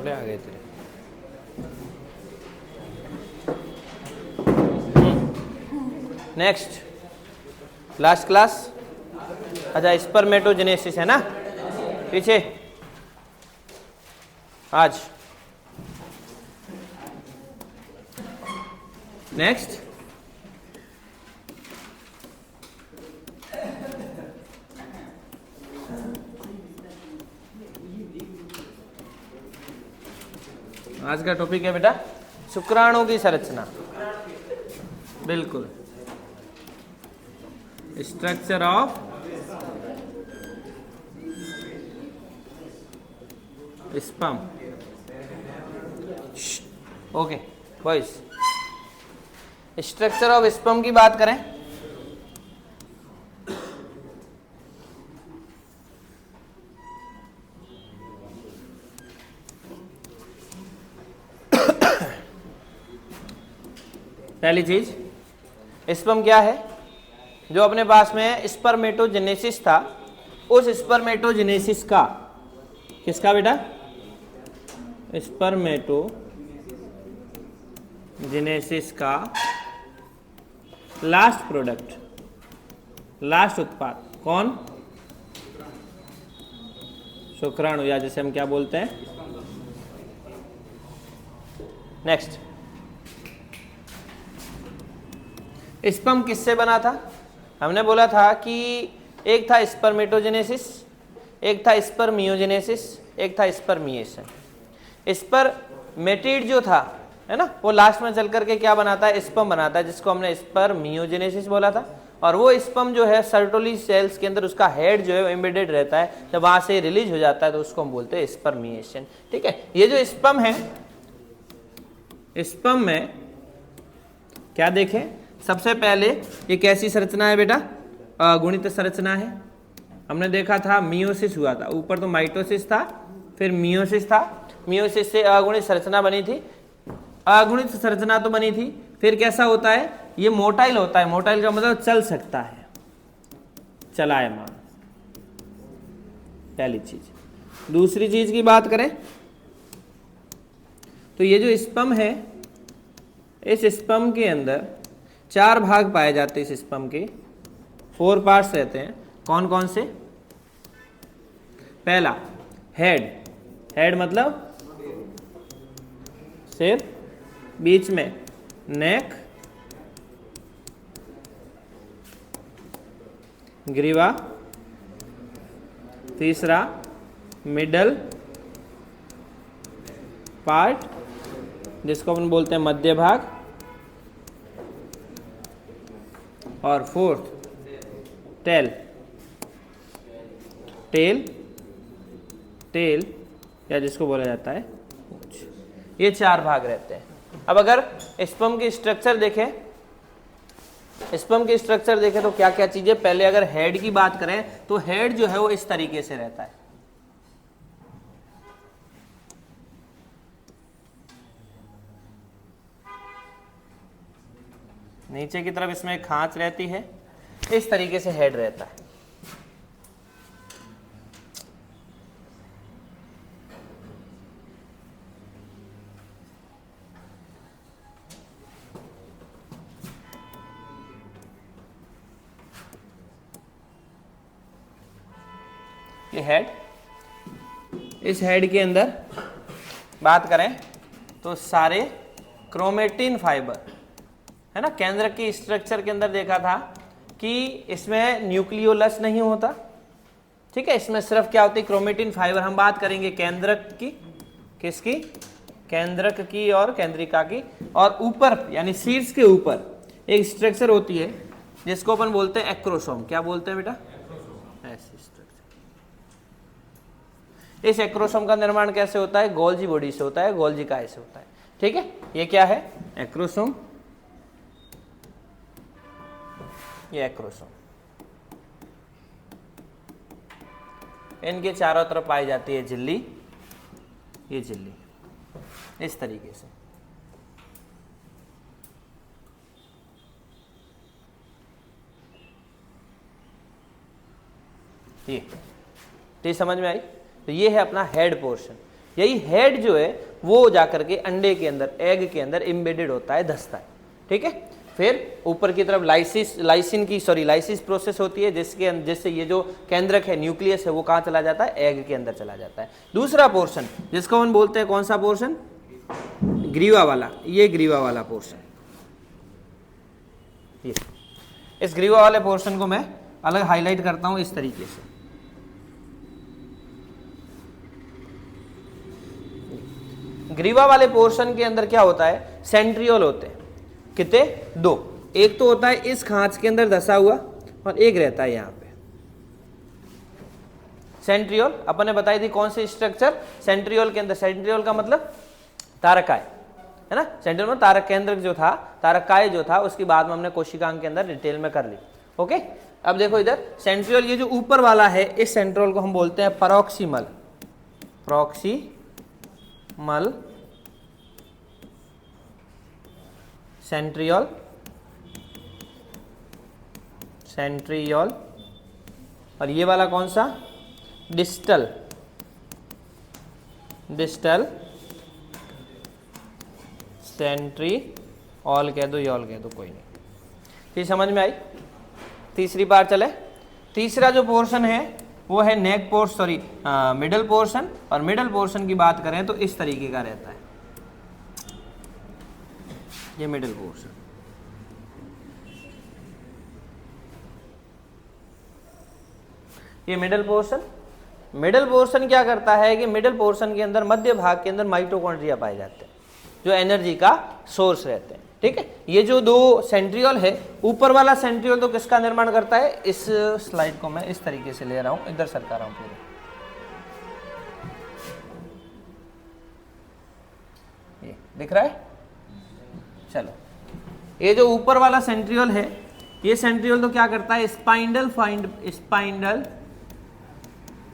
आंकड़े आ गए थे। नेक्स्ट लास्ट क्लास, अच्छा स्पर्मेटोजेनेसिस है ना पीछे आज। नेक्स्ट आज का टॉपिक है बेटा शुक्राणु की संरचना। बिल्कुल, structure of sperm. Okay boys, structure of sperm की बात करें पहली चीज स्पर्म क्या है, जो अपने पास में स्पर्मेटोजेनेसिस था, उस स्पर्मेटोजेनेसिस का, किसका बेटा, स्पर्मेटोजेनेसिस का लास्ट प्रोडक्ट, लास्ट उत्पाद कौन, शुक्राणु, या जैसे हम क्या बोलते हैं। नेक्स्ट, स्पर्म किससे बना था, हमने बोला था कि एक था स्पर्मेटोजेनेसिस, एक था स्पर्मियोजेनेसिस, एक था स्पर्मिएशन। स्पर्मेटिड जो था है ना, वो लास्ट में चल करके क्या बनाता है, स्पर्म बनाता है, जिसको हमने स्पर्मियोजेनेसिस बोला था। और वो स्पर्म जो है सर्टोली सेल्स के अंदर उसका हेड जो है एम्बेडेड रहता है, जब वहां से रिलीज हो जाता है तो उसको हम बोलते हैं स्पर्मिएशन। ठीक है, ये जो स्पर्म है, स्पर्म में क्या देखें, सबसे पहले ये कैसी संरचना है बेटा, गुणित संरचना है। हमने देखा था मियोसिस हुआ था, ऊपर तो माइटोसिस था, फिर मियोसिस था, मियोसिस से अगुणित संरचना बनी थी, अगुणित संरचना तो बनी थी, फिर कैसा होता है, ये मोटाइल होता है, मोटाइल का मतलब चल सकता है, चलायमान, पहली चीज। दूसरी चीज की बात करें तो ये जो स्पर्म है, इस स्पर्म के अंदर 4 भाग पाए जाते हैं, इस स्पर्म के 4 पार्ट्स रहते हैं। कौन कौन से, पहला हेड, हेड मतलब सिर, बीच में नेक, ग्रीवा, तीसरा मिडल पार्ट जिसको अपन बोलते हैं मध्य भाग, और फोर्थ टेल, टेल, टेल या जिसको बोला जाता है पूंछ। ये 4 भाग रहते हैं। अब अगर स्पर्म की स्ट्रक्चर देखें, स्पर्म की स्ट्रक्चर देखें तो क्या क्या चीजें, पहले अगर हेड की बात करें तो हेड जो है वो इस तरीके से रहता है, नीचे की तरफ इसमें खांच रहती है, इस तरीके से हेड रहता है। ये हेड, इस हेड के अंदर बात करें तो सारे क्रोमेटिन फाइबर है ना, केंद्रक की स्ट्रक्चर के अंदर देखा था कि इसमें न्यूक्लियोलस नहीं होता। ठीक है, इसमें सिर्फ क्या होती है, क्रोमेटिन फाइबर। हम बात करेंगे केंद्रक की, किसकी, केंद्रक की और केंद्रिका की। और ऊपर यानी शीर्ष के ऊपर एक स्ट्रक्चर होती है जिसको अपन बोलते हैं एक्रोसोम। क्या बोलते हैं बेटा, ऐसी स्ट्रक्चर। इस एक्रोसोम का निर्माण कैसे होता है, गोल्जी बॉडी से होता है, गोल्जी काय से होता है। ठीक है, ये क्या है, एक्रोसोम, ये एक्रोसोम। इनके चारों तरफ पाई जाती है झिल्ली, ये झिल्ली इस तरीके से। ये समझ में आई। तो ये है अपना हेड पोर्शन। यही हेड जो है वो जाकर के अंडे के अंदर, एग के अंदर एम्बेडेड होता है, धसता है। ठीक है, फिर ऊपर की तरफ लाइसिस प्रोसेस होती है, जिससे ये जो केंद्रक है, न्यूक्लियस है, वो कहाँ चला जाता है, एग के अंदर चला जाता है। दूसरा पोर्शन जिसको हम बोलते हैं, कौन सा पोर्शन, ग्रीवा वाला, ये ग्रीवा वाला पोर्शन, ये इस ग्रीवा वाले पोर्शन को मैं अलग हाईलाइट करता हूं इस तरीके से। ग्रीवा वाले पोर्शन के अंदर क्या होता है, सेंट्रियोल होते हैं, कितने, 2। एक तो होता है इस खांच के अंदर धसा हुआ और एक रहता है यहाँ पे सेंट्रियोल। अपन ने बताई थी कौन सी स्ट्रक्चर, सेंट्रियोल के अंदर, सेंट्रियोल का मतलब तारकाय है ना, सेंट्रियोल में तारक केंद्रक जो था, तारकाय जो था, उसकी बात में हमने कोशिकांग के अंदर डिटेल में कर ली। ओके, अब देखो इधर सेंट्रियोल, ये जो ऊपर वाला है, इस सेंट्रियोल को हम बोलते हैं प्रॉक्सिमल सेंट्रियोल, और ये वाला कौन सा, डिस्टल सेंट्रियोल कह दो, योल कह दो, कोई नहीं। ठीक, समझ में आई। तीसरी बार चले, तीसरा जो पोर्शन है वो है मिडल पोर्शन, और मिडल पोर्शन की बात करें तो इस तरीके का रहता है, ये मिडल पोर्शन। ये मिडल पोर्शन क्या करता है कि मिडल पोर्शन के अंदर, मध्य भाग के अंदर माइटोकॉन्ड्रिया पाए जाते हैं, जो एनर्जी का सोर्स रहते हैं। ठीक है, ये जो 2 सेंट्रियोल है, ऊपर वाला सेंट्रियोल तो किसका निर्माण करता है, इस स्लाइड को मैं इस तरीके से ले रहा हूं, इधर सरका रहा हूं पूरे, ये दिख रहा है। चलो, ये जो ऊपर वाला सेंट्रियोल है, ये सेंट्रियोल तो क्या करता है, स्पाइंडल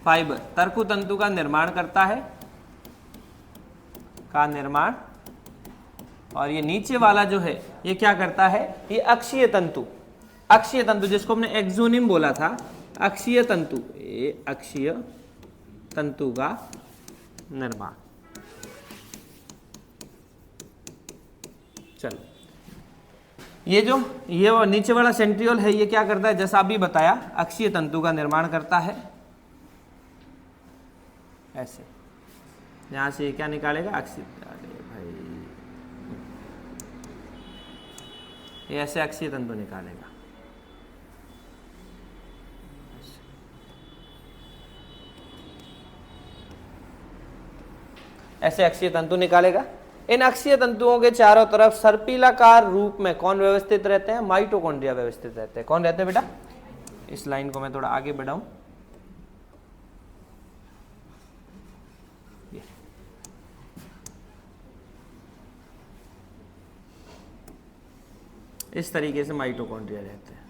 फाइबर, तर्कु तंतु का निर्माण करता है, और ये नीचे वाला जो है, ये क्या करता है, ये अक्षीय तंतु जिसको हमने एक्सोनिम बोला था, अक्षीय तंतु का निर्माण। चलो, ये नीचे वाला सेंट्रियोल है, ये क्या करता है, जैसा अभी बताया, अक्षीय तंतु का निर्माण करता है, ऐसे। यहां से क्या निकालेगा, अक्षीय, ये ऐसे अक्षीय तंतु निकालेगा, ऐसे अक्षीय तंतु निकालेगा। इन अक्षीय तंतुओं के चारों तरफ सर्पिलाकार रूप में कौन व्यवस्थित रहते हैं, माइटोकॉन्ड्रिया व्यवस्थित रहते हैं। कौन रहते हैं बेटा, इस लाइन को मैं थोड़ा आगे बढ़ाऊं, इस तरीके से माइटोकॉन्ड्रिया रहते हैं।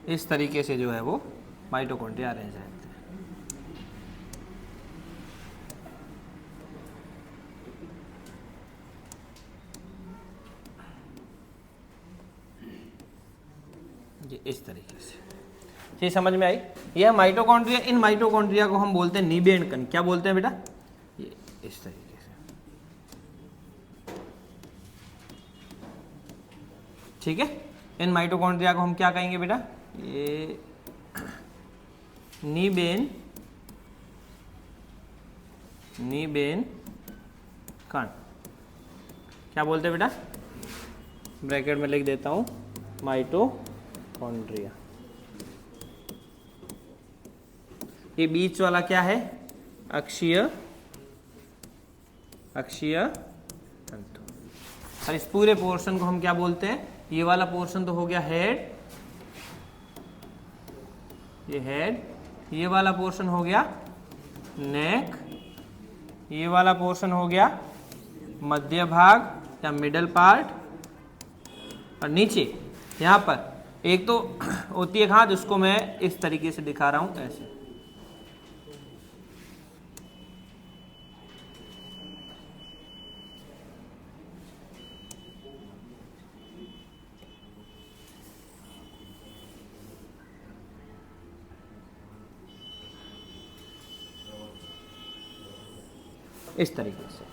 इस तरीके से जो है वो माइटोकॉन्ड्रिया रह जाते हैं। ये इस तरीके से, चीज समझ में आई। यह माइटोकॉन्ड्रिया, इन माइटोकॉन्ड्रिया को हम बोलते हैं निबेन कण। क्या बोलते हैं बेटा, ये इस तरीके से, ठीक है। इन माइटोकॉन्ड्रिया को हम क्या कहेंगे बेटा, ये निबेन कण। क्या बोलते हैं बेटा, ब्रैकेट में लिख देता हूं, माइटोकॉन्ड्रिया। ये बीच वाला क्या है, अक्षीय तंतु। और इस पूरे पोर्शन को हम क्या बोलते हैं, ये वाला पोर्शन तो हो गया हेड, ये हेड, ये वाला पोर्शन हो गया नेक, ये वाला पोर्शन हो गया मध्य भाग या मिडल पार्ट, और नीचे यहाँ पर एक तो होती है खाद, उसको मैं इस तरीके से दिखा रहा हूँ, ऐसे। इस तरीके से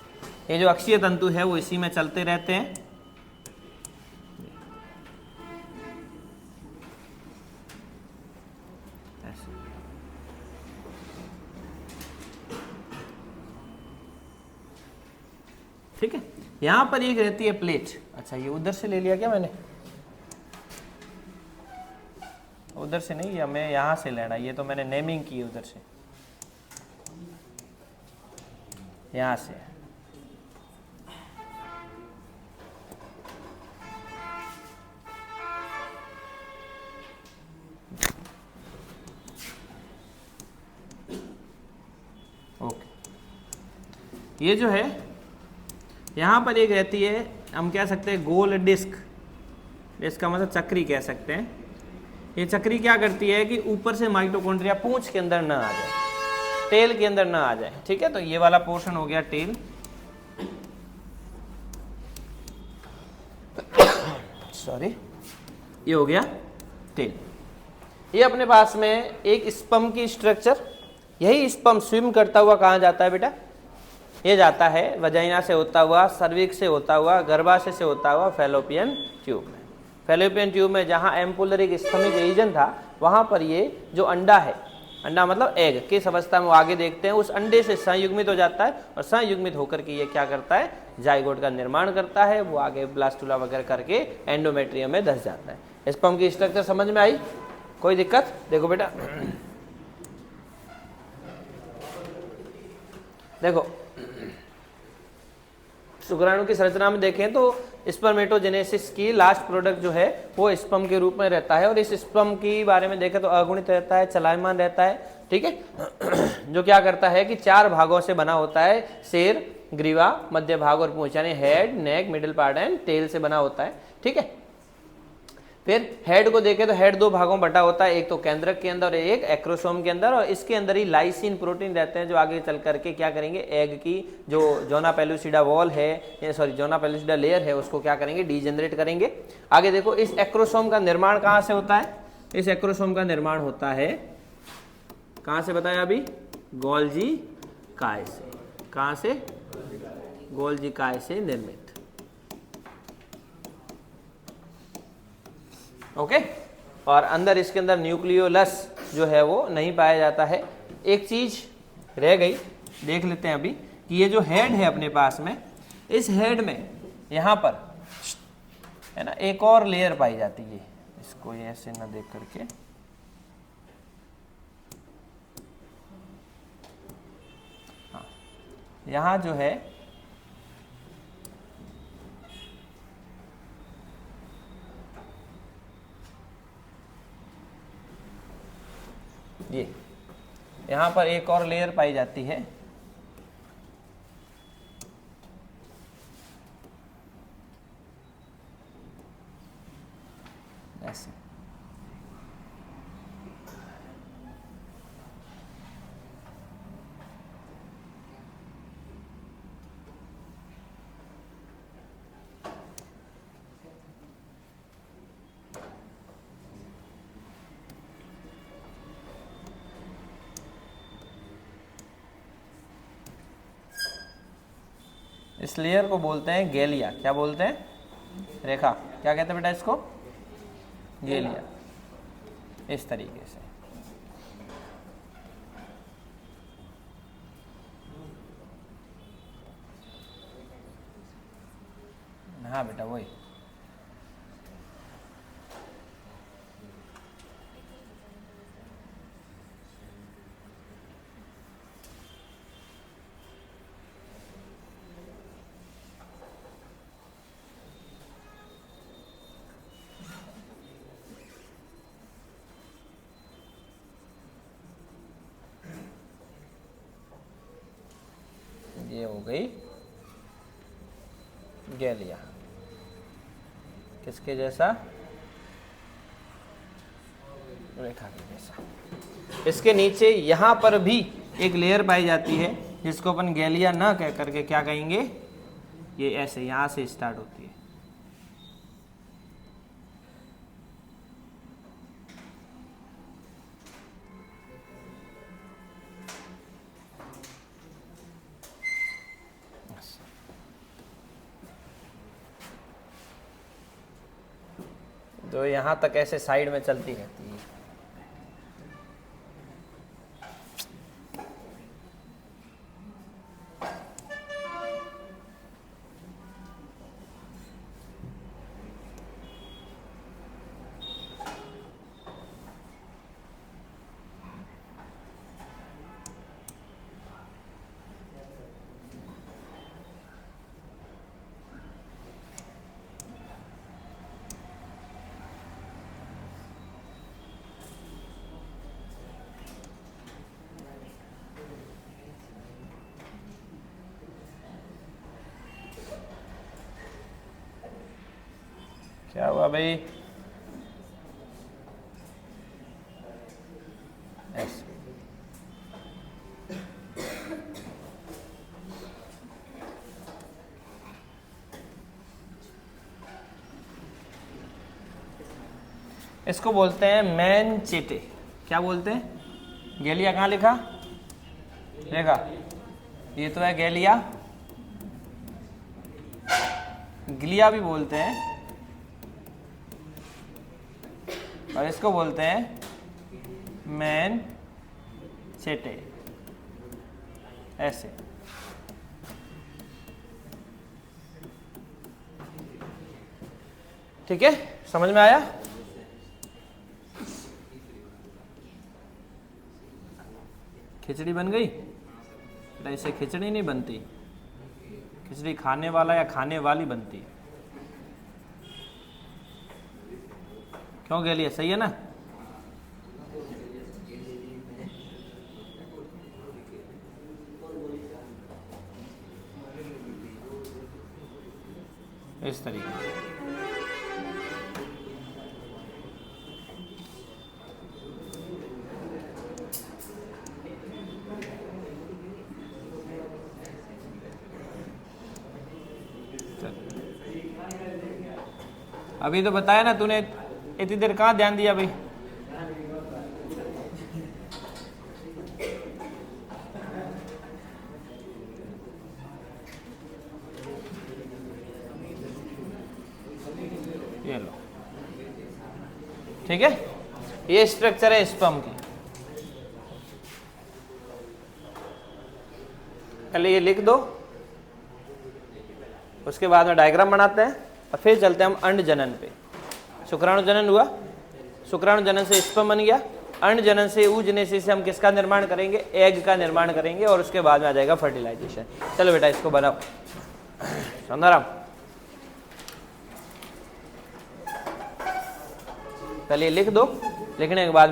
ये जो अक्षीय तंतु है वो इसी में चलते रहते हैं। ऐसे। ठीक है, यहां पर एक रहती है प्लेट। अच्छा, ये उधर से ले लिया क्या मैंने? उधर से नहीं, या मैं यहां से लेना, ये तो मैंने नेमिंग की उधर से, यहां से। ओके, ये जो है यहाँ पर एक रहती है, हम कह सकते हैं गोल डिस्क। डिस्क का मतलब चक्री कह सकते हैं। ये चक्री क्या करती है कि ऊपर से माइटोकॉन्ड्रिया पूंछ के अंदर ना आ जाए, टेल के अंदर ना आ जाए। ठीक है, तो ये वाला पोर्शन हो गया टेल। सॉरी, ये हो गया टेल। ये अपने पास में एक स्पम की स्ट्रक्चर, यही स्पम स्विम करता हुआ कहाँ जाता है बेटा? ये जाता है वजाइना से होता हुआ, सर्विक्स से होता हुआ, गर्भाशय से होता हुआ फैलोपियन ट्यूब में। फैलोपियन ट्यूब में जहाँ एम्पुलरिक स्थमिक रीजन था, वहाँ पर ये जो अंडा है, अंडा मतलब एग, किस अवस्था में वो आगे देखते हैं, उस अंडे से संयुग्मित हो जाता है, और संयुग्मित होकर के ये क्या करता है? जाइगोट का निर्माण करता है। वो आगे ब्लास्टुला वगैरह करके एंडोमेट्रियम में धस जाता है। स्पर्म की स्ट्रक्चर समझ में आई? कोई दिक्कत? देखो बेटा, देखो शुक्राणु की संरचना में देखें तो स्पर्मेटोजेनेसिस की लास्ट प्रोडक्ट जो है वो स्पर्म के रूप में रहता है, और इस स्पर्म की बारे में देखें तो अगुणित रहता है, चलायमान रहता है। ठीक है, जो क्या करता है कि 4 भागों से बना होता है, सिर, ग्रीवा, मध्य भाग और पूंछ, यानी head, neck, middle part and tail से बना होता है। ठीक है, फिर हेड को देखें तो हेड 2 भागों में बटा होता है, एक तो केंद्रक के अंदर और एक एक्रोसोम के अंदर, और इसके अंदर ही लाइसिन प्रोटीन रहते हैं जो आगे चल करके क्या करेंगे? एग की जो जोना पेलुसिडा वॉल है, सॉरी जोना पेलुसिडा लेयर है, उसको क्या करेंगे? डीजेनरेट करेंगे। आगे देखो, इस एक्रोसोम का निर्माण कहाँ से होता है? इस एक्रोसोम का निर्माण होता है कहाँ से बताया अभी? गोल्जी काय से। कहाँ से? गोल्जी काय से निर्मित। ओके, और अंदर इसके अंदर न्यूक्लियोलस जो है वो नहीं पाया जाता है। एक चीज रह गई, देख लेते हैं अभी, कि ये जो हेड है अपने पास में, इस हेड में यहाँ पर है ना एक और लेयर पाई जाती है। इसको ये ऐसे ना देख करके, हाँ, यहाँ जो है ये यहाँ पर एक और लेयर पाई जाती है। ऐसे इस लेयर को बोलते हैं गैलिया। क्या बोलते हैं? रेखा, क्या कहते हैं बेटा इसको? गैलिया। इस तरीके से हाँ बेटा वही। ये हो गई गैलिया। किसके जैसा? रेखा के जैसा। इसके नीचे यहाँ पर भी एक लेयर पाई जाती है जिसको अपन गैलिया ना कह करके क्या कहेंगे, ये ऐसे यहाँ से स्टार्ट होती है। तो यहाँ तक ऐसे साइड में चलती रहती है। क्या हुआ भाई? ऐसे इसको बोलते हैं मैनचेटे। क्या बोलते हैं? गैलिया कहाँ लिखा? देखा, ये तो है गैलिया। ग्लिया भी बोलते हैं, और इसको बोलते हैं मैनचेटे। ऐसे ठीक है, समझ में आया? खिचड़ी बन गई? ऐसे खिचड़ी नहीं बनती, खिचड़ी खाने वाला या खाने वाली बनती है। क्यों गैलिया? सही है ना? इस तरीके से अभी तो बताया ना तूने, इतनी देर कहाँ ध्यान दिया भाई? ये लो, ठीक है, ये स्ट्रक्चर है स्पर्म की। पहले ये लिख दो, उसके बाद में डायग्राम बनाते हैं और फिर चलते हैं हम अंड जनन पे। शुक्राणु जनन हुआ, शुक्राणु जनन से स्पर्म बन गया, अंड जनन से oogenesis से हम किसका निर्माण करेंगे? एग का निर्माण करेंगे, और उसके बाद में आ जाएगा फर्टिलाइजेशन। चलो बेटा इसको बनाओ। संधाराम, पहले लिख दो, लिखने के बाद में